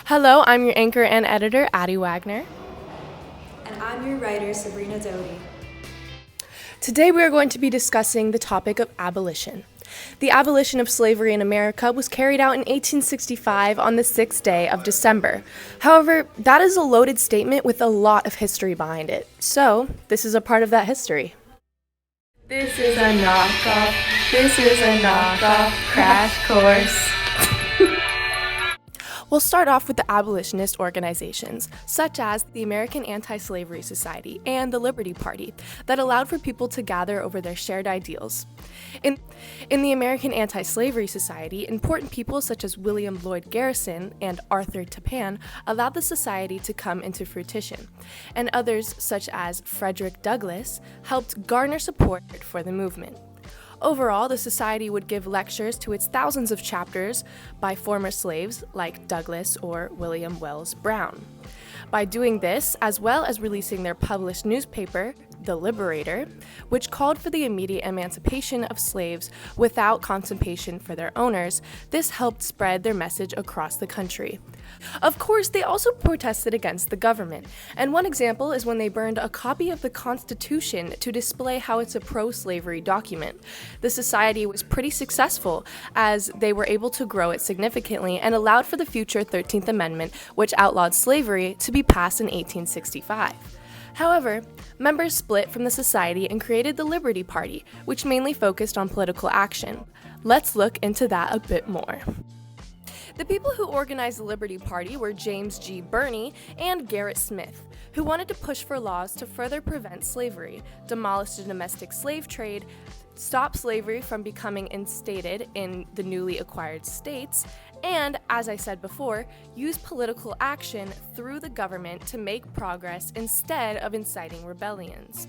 Hello, I'm your anchor and editor, Addie Wagner. And I'm your writer, Sabrina Doty. Today we are going to be discussing the topic of abolition. The abolition of slavery in America was carried out in 1865 on the 6th day of December. However, that is a loaded statement with a lot of history behind it. So, this is a part of that history. This is a knockoff. This is a knockoff crash course. We'll start off with the abolitionist organizations, such as the American Anti-Slavery Society and the Liberty Party, that allowed for people to gather over their shared ideals. In the American Anti-Slavery Society, important people such as William Lloyd Garrison and Arthur Tappan allowed the society to come into fruition, and others such as Frederick Douglass helped garner support for the movement. Overall, the society would give lectures to its thousands of chapters by former slaves like Douglass or William Wells Brown. By doing this, as well as releasing their published newspaper, The Liberator, which called for the immediate emancipation of slaves without compensation for their owners, this helped spread their message across the country. Of course, they also protested against the government, and one example is when they burned a copy of the Constitution to display how it's a pro-slavery document. The society was pretty successful, as they were able to grow it significantly and allowed for the future 13th Amendment, which outlawed slavery, to be passed in 1865. However, members split from the society and created the Liberty Party, which mainly focused on political action. Let's look into that a bit more. The people who organized the Liberty Party were James G. Birney and Gerrit Smith, who wanted to push for laws to further prevent slavery, demolish the domestic slave trade, stop slavery from becoming instated in the newly acquired states, and, as I said before, use political action through the government to make progress instead of inciting rebellions.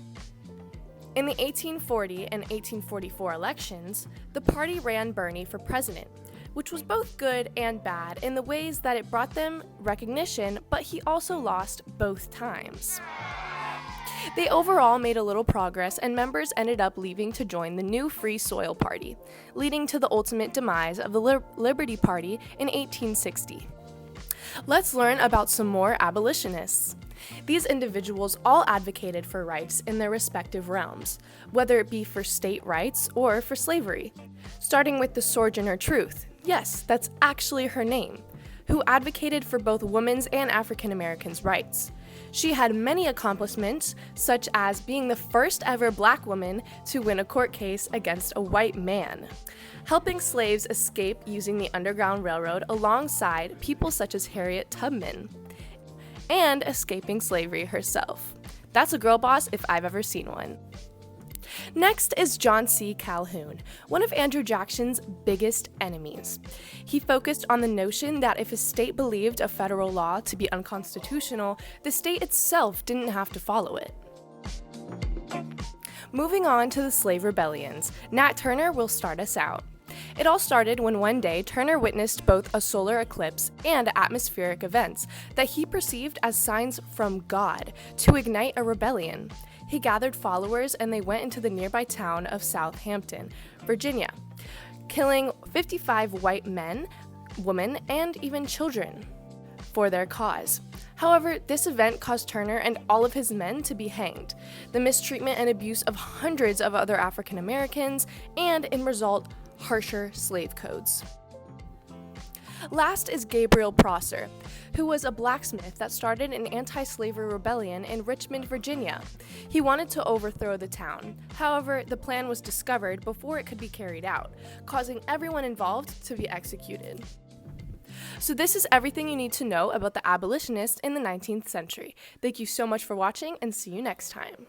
In the 1840 and 1844 elections, the party ran Birney for president, which was both good and bad in the ways that it brought them recognition, but he also lost both times. They overall made a little progress, and members ended up leaving to join the new Free Soil Party, leading to the ultimate demise of the Liberty Party in 1860. Let's learn about some more abolitionists. These individuals all advocated for rights in their respective realms, whether it be for state rights or for slavery. Starting with the Sojourner Truth, yes, that's actually her name, who advocated for both women's and African Americans' rights. She had many accomplishments, such as being the first ever black woman to win a court case against a white man, helping slaves escape using the Underground Railroad alongside people such as Harriet Tubman, and escaping slavery herself. That's a girl boss if I've ever seen one. Next is John C. Calhoun, one of Andrew Jackson's biggest enemies. He focused on the notion that if a state believed a federal law to be unconstitutional, the state itself didn't have to follow it. Moving on to the slave rebellions, Nat Turner will start us out. It all started when one day Turner witnessed both a solar eclipse and atmospheric events that he perceived as signs from God to ignite a rebellion. He gathered followers and they went into the nearby town of Southampton, Virginia, killing 55 white men, women, and even children for their cause. However, this event caused Turner and all of his men to be hanged, the mistreatment and abuse of hundreds of other African Americans, and in result, harsher slave codes. Last is Gabriel Prosser, who was a blacksmith that started an anti-slavery rebellion in Richmond, Virginia. He wanted to overthrow the town. However, the plan was discovered before it could be carried out, causing everyone involved to be executed. So this is everything you need to know about the abolitionists in the 19th century. Thank you so much for watching, and see you next time.